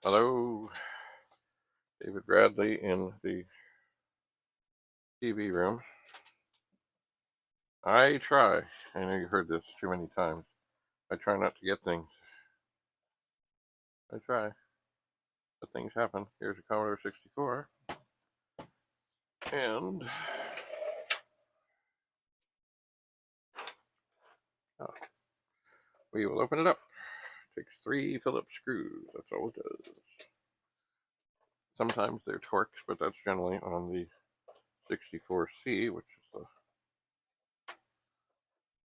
Hello, David Bradley in the TV room. I try. I know you heard this too many times. I try not to get things. I try, but things happen. Here's a Commodore 64, and we will open it up. It takes 3 Phillips screws. That's all it does. Sometimes they're Torx, but that's generally on the 64C, which is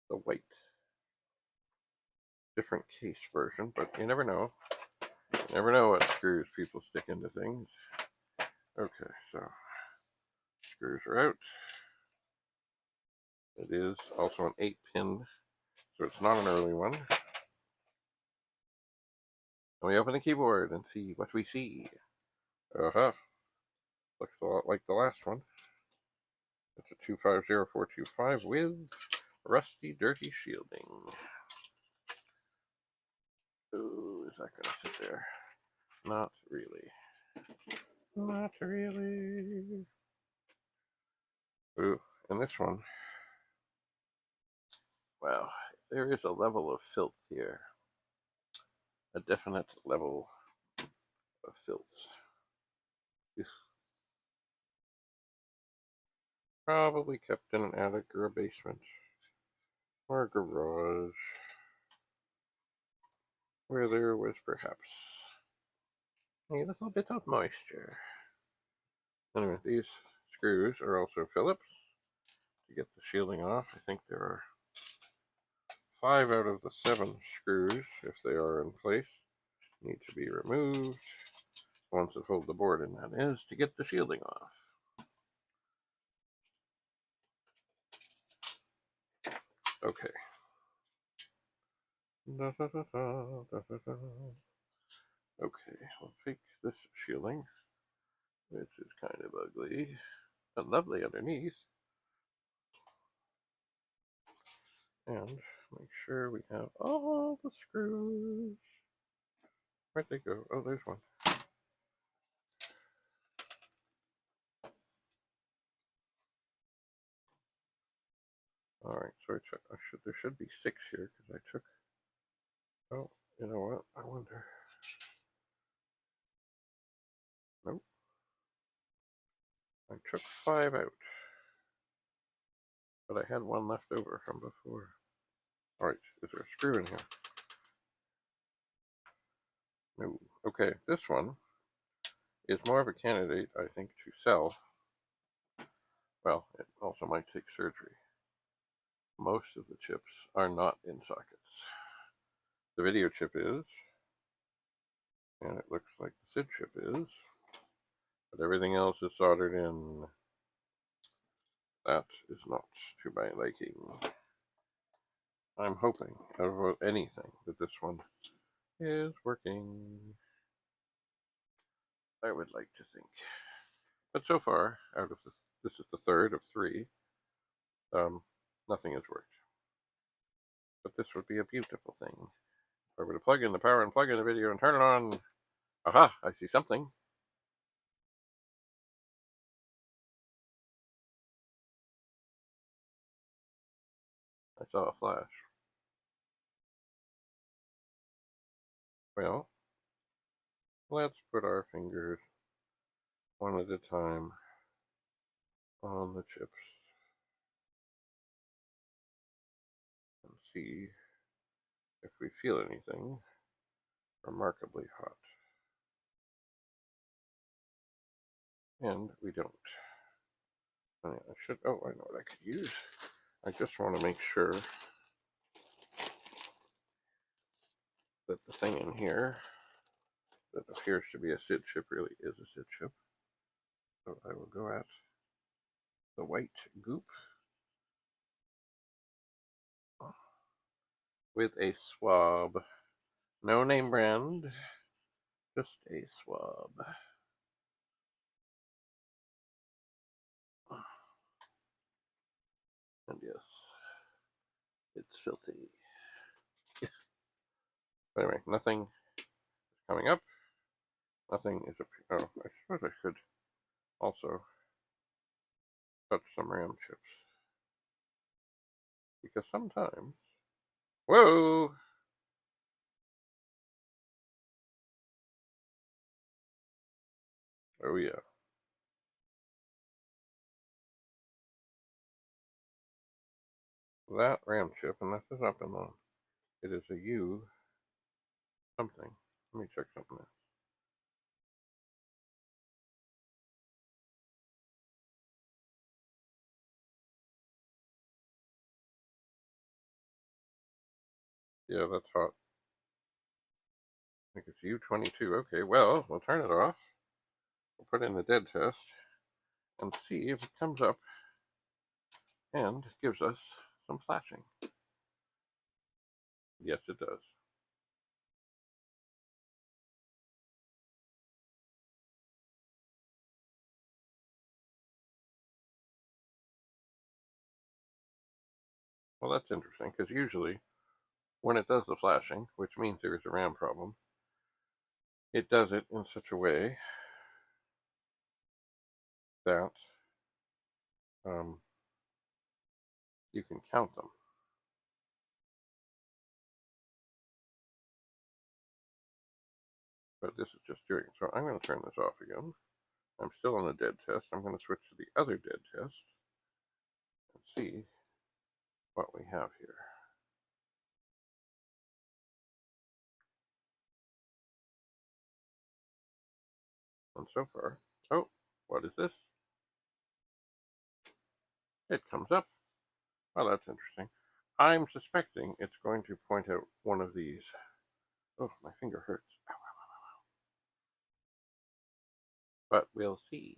the white, different case version. But you never know. You never know what screws people stick into things. Okay, so screws are out. It is also an 8-pin, so it's not an early one. And we open the keyboard and see what we see. Uh-huh. Looks a lot like the last one. It's a 250425 with rusty, dirty shielding. Ooh, is that going to sit there? Not really. Not really. Ooh, and this one. Wow, there is a level of filth here. A definite level of filth. Probably kept in an attic or a basement or a garage where there was perhaps a little bit of moisture. Anyway, these screws are also Phillips to get the shielding off. I think there are 5 out of the 7 screws, if they are in place, need to be removed. The ones that hold the board in, that is, to get the shielding off. Okay. Okay, we'll take this shielding, which is kind of ugly, but lovely underneath. And make sure we have all the screws. Where'd they go? Oh, there's one. All right, so there should be 6 here because I took. Oh, you know what? I wonder. Nope. I took 5 out, but I had 1 left over from before. All right, is there a screw in here? No. Okay, this one is more of a candidate, I think, to sell. Well, it also might take surgery. Most of the chips are not in sockets. The video chip is, and it looks like the SID chip is, but everything else is soldered in. That is not to my liking. I'm hoping, about anything, that this one is working. I would like to think. But so far, out of this is the 3rd of 3, nothing has worked. But this would be a beautiful thing. If I were to plug in the power and plug in the video and turn it on, aha, I see something. I saw a flash. Well, let's put our fingers one at a time on the chips and see if we feel anything remarkably hot. And we don't. I should, oh, I know what I could use. I just want to make sure that the thing in here that appears to be a SID chip really is a SID chip. So I will go at the white goop with a swab. No name brand, just a swab. And yes, it's filthy. Anyway, nothing is coming up. Nothing is a. Oh, I suppose I should also touch some RAM chips. Because sometimes. Whoa! Oh, yeah. That RAM chip, and this is up and on. It is a U something. Let me check something else. Yeah, that's hot. I think it's U22. Okay, well, we'll turn it off. We'll put in the dead test and see if it comes up and gives us some flashing. Yes, it does. Well, that's interesting, because usually when it does the flashing, which means there is a RAM problem, it does it in such a way that you can count them. But this is just doing it. So I'm going to turn this off again. I'm still on the dead test. I'm going to switch to the other dead test and see what we have here. And so far, oh, what is this? It comes up. Well, that's interesting. I'm suspecting it's going to point out one of these. Oh, my finger hurts. Ow, ow, ow, ow. But we'll see.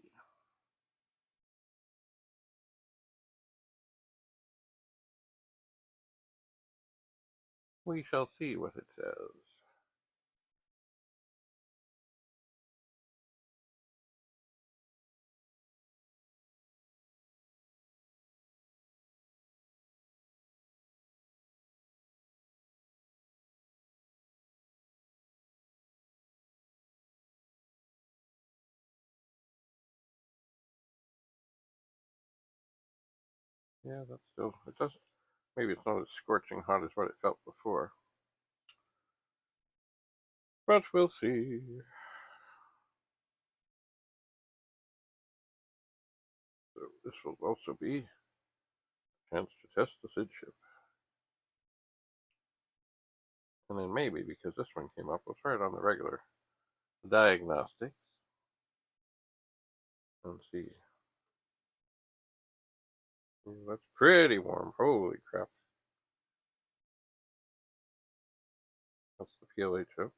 We shall see what it says. Yeah, that's still, it doesn't, maybe it's not as scorching hot as what it felt before. But we'll see. So this will also be a chance to test the SID chip. And then maybe, because this one came up, we'll try it on the regular diagnostics and see. Ooh, that's pretty warm. Holy crap. That's the PLA chip.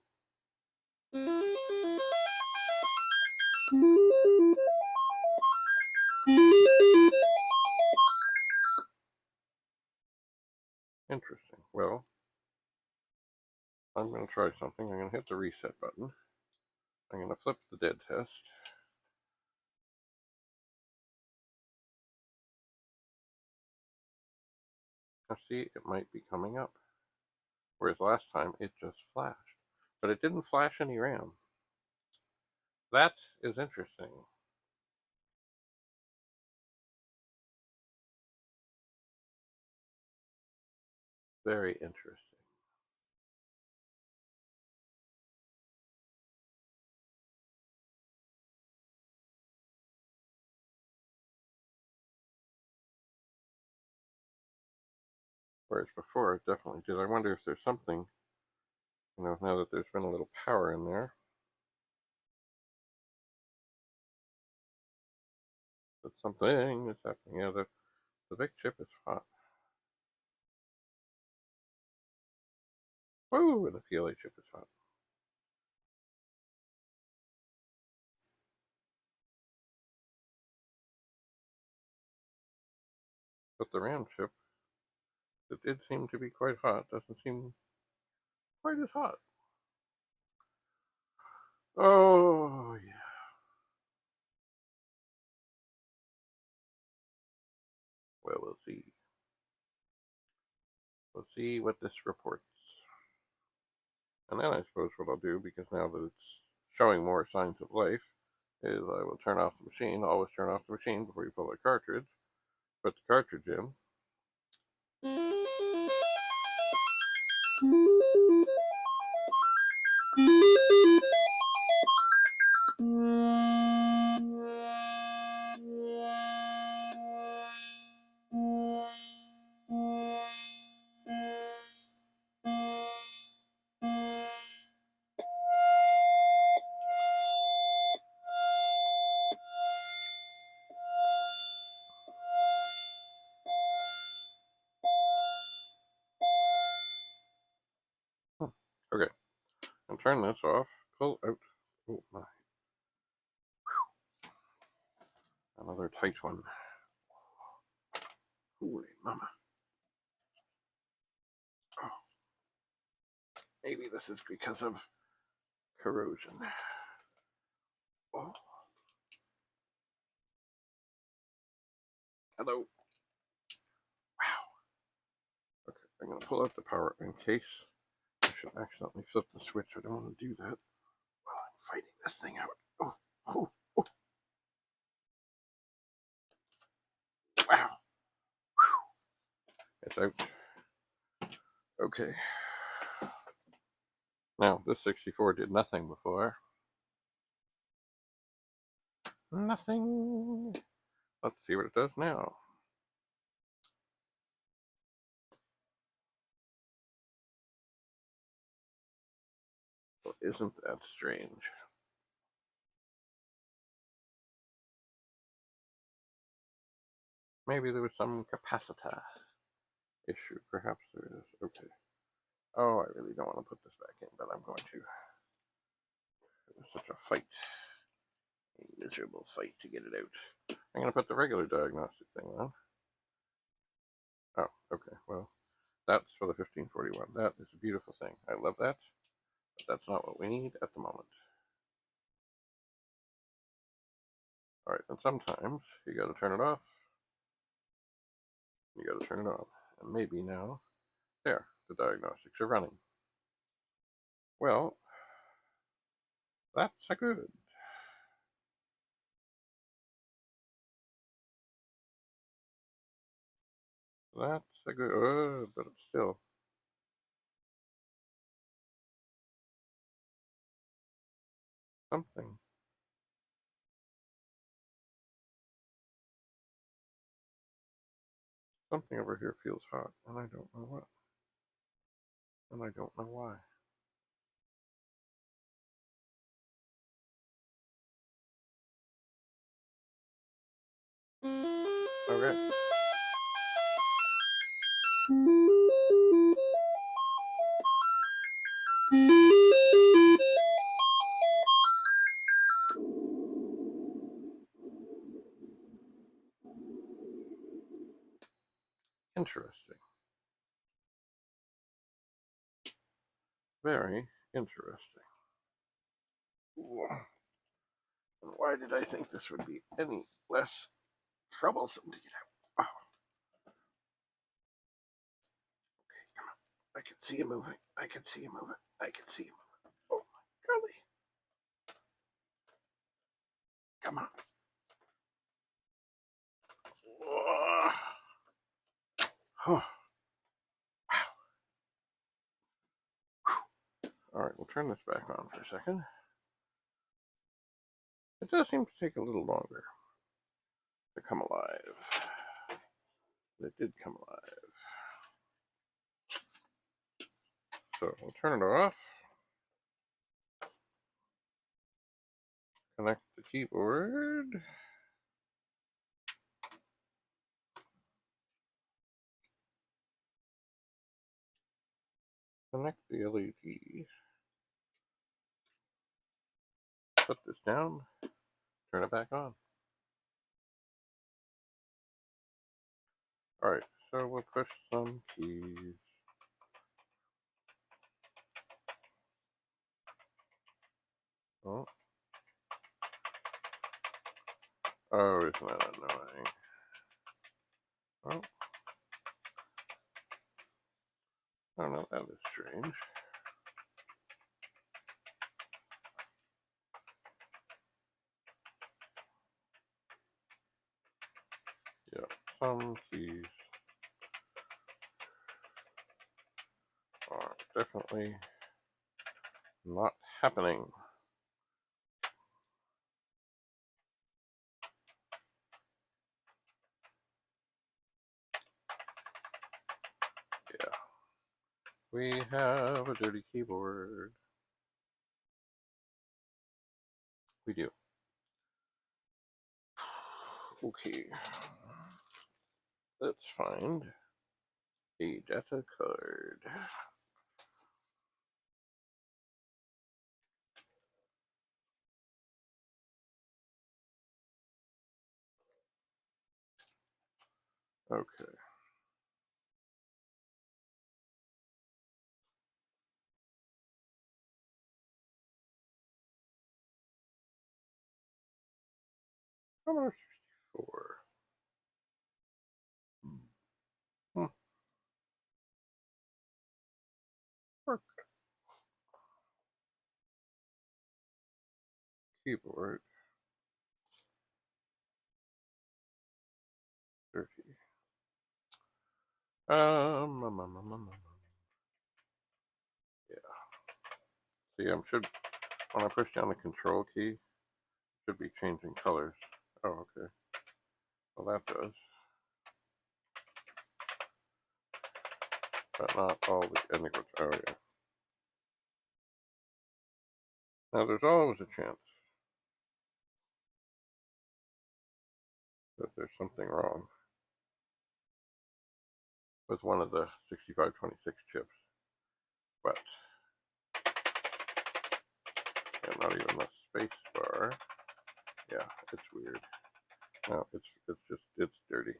Interesting. Well, I'm going to try something. I'm going to hit the reset button. I'm going to flip the dead test. Now see, it might be coming up. Whereas last time it just flashed. But it didn't flash any RAM. That is interesting. Very interesting. Whereas before it definitely did. I wonder if there's something, now that there's been a little power in there, that something is happening. Yeah, the big chip is hot. Woo, and the PLA chip is hot. But the RAM chip, that did seem to be quite hot, doesn't seem quite as hot. Oh, yeah. Well, we'll see. We'll see what this reports. And then I suppose what I'll do, because now that it's showing more signs of life is I will turn off the machine. Always turn off the machine before you pull the cartridge. Put the cartridge in. Okay, and turn this off. Pull out. Oh my. Another tight one. Holy mama. Oh, maybe this is because of corrosion. Oh. Hello. Wow. Okay, I'm going to pull out the power in case I should accidentally flip the switch. I don't want to do that while I'm fighting this thing out. Oh, oh, oh. Wow. Whew. It's out. Okay. Now, this 64 did nothing before. Nothing. Let's see what it does now. Well, isn't that strange? Maybe there was some capacitor issue. Perhaps there is. Okay. Oh, I really don't want to put this back in, but I'm going to. It was such a fight. A miserable fight to get it out. I'm going to put the regular diagnostic thing on. Oh, okay. Well, that's for the 1541. That is a beautiful thing. I love that. But that's not what we need at the moment. Alright, and sometimes you got to turn it off. You got to turn it on. And maybe now, there, the diagnostics are running. Well, that's a good. That's a good, but it's still something. Something over here feels hot, and I don't know what. And I don't know why. Okay. Interesting. Very interesting. And why did I think this would be any less troublesome to get out? Oh. Okay, come on. I can see you moving. I can see you moving. I can see you moving. Oh my golly. Come on. Oh. All right, we'll turn this back on for a second. It does seem to take a little longer to come alive. It did come alive. So we'll turn it off. Connect the keyboard. Connect the LED. Put this down. Turn it back on. All right, so we'll push some keys. Oh. Oh, isn't that annoying? Oh. Oh no, that is strange. some keys are definitely not happening. Yeah. We have a dirty keyboard. We do. Okay. Let's find a data card. Okay. Commodore 64. Hmm. Work. Keyboard. Dirty. Um, um, um, um, um, um. Yeah. See, when I push down the control key, should be changing colors. Oh, okay. Well, that does. But not all the ending words. Oh, yeah. Now, there's always a chance that there's something wrong with one of the 6526 chips. But, yeah, not even the space bar. Yeah, it's weird. No, it's dirty.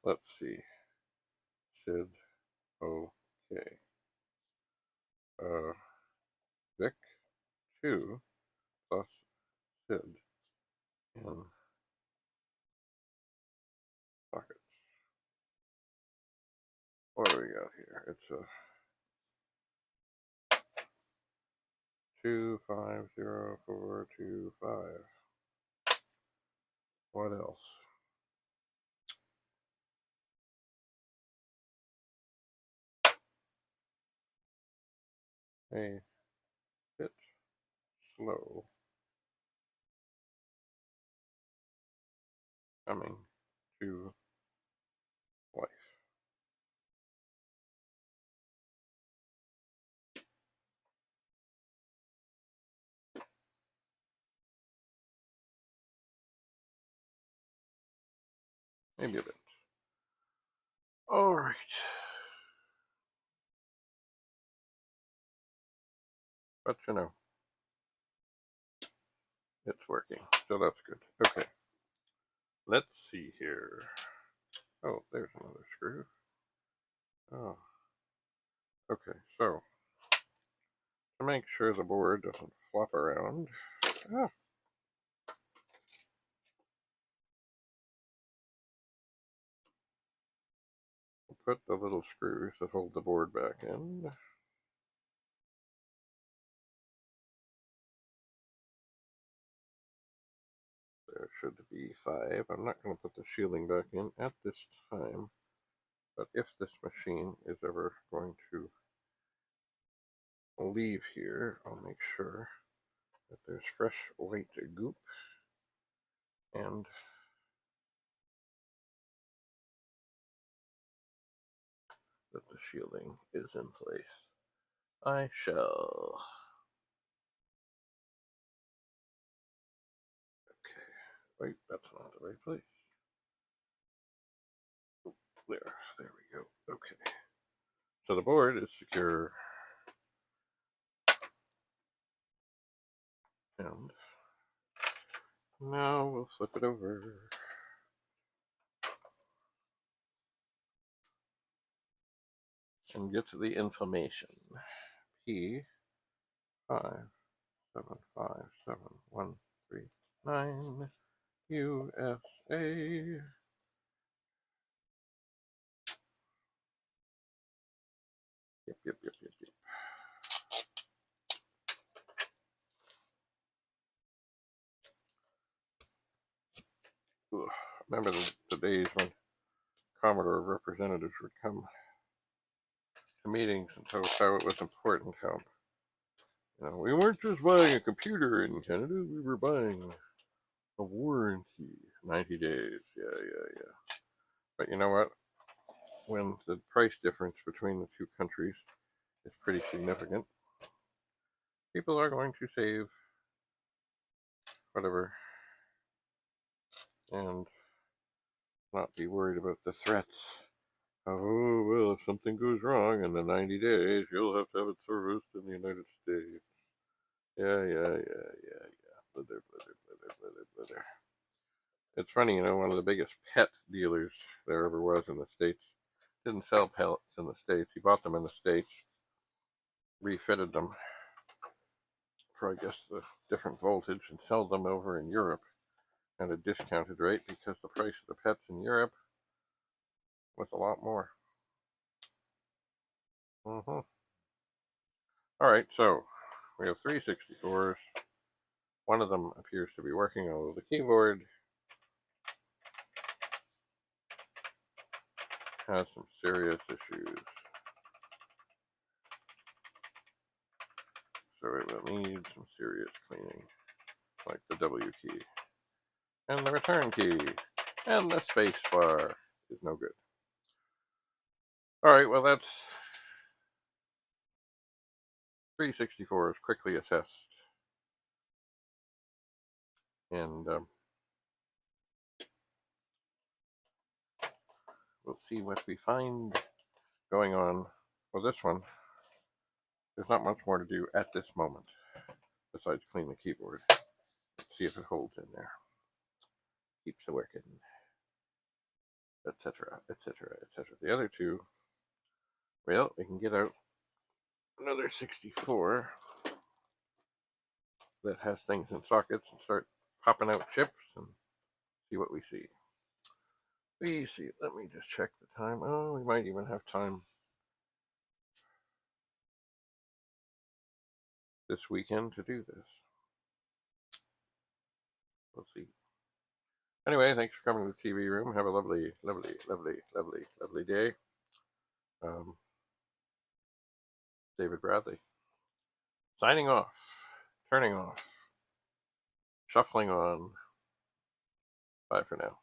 Let's see. Sid, okay. Vic 2 plus Sid in pockets. What do we got here? It's a 250425. What else? A bit slow coming to life. Maybe a bit. All right. But you know, it's working. So that's good. Okay. Let's see here. Oh, there's another screw. Oh. Okay, so to make sure the board doesn't flop around, we'll put the little screws that hold the board back in. There should be 5. I'm not going to put the shielding back in at this time, but if this machine is ever going to leave here, I'll make sure that there's fresh white goop and that the shielding is in place. I shall. Okay, wait, that's not the right place. There we go. Okay. So the board is secure. And now we'll flip it over. And get to the information. P575713 USA. Yep. remember the days when Commodore representatives would come to meetings and tell us how it was important, how we weren't just buying a computer in Canada, we were buying a warranty, 90 days. Yeah. But you know what? When the price difference between the two countries is pretty significant, people are going to save whatever and not be worried about the threats. Oh, well, if something goes wrong in the 90 days, you'll have to have it serviced in the United States. Yeah. Blither. It's funny, one of the biggest pet dealers there ever was in the States didn't sell pellets in the States. He bought them in the States, refitted them for, I guess, the different voltage, and sold them over in Europe at a discounted rate because the price of the pets in Europe was a lot more. All right, so we have 3 64s. One of them appears to be working, although the keyboard has some serious issues. So it will need some serious cleaning, like the W key, and the return key, and the space bar is no good. Alright, well that's 3 64s quickly assessed. And we'll see what we find going on. Well, this one, there's not much more to do at this moment, besides clean the keyboard. Let's see if it holds in there. Keeps it working. Etc. The other two, well, we can get out another 64 that has things in sockets and start popping out chips and see what we see. Let me just check the time. Oh, we might even have time this weekend to do this. We'll see. Anyway, thanks for coming to the TV room. Have a lovely day. David Bradley. Signing off. Turning off. Shuffling on. Bye for now.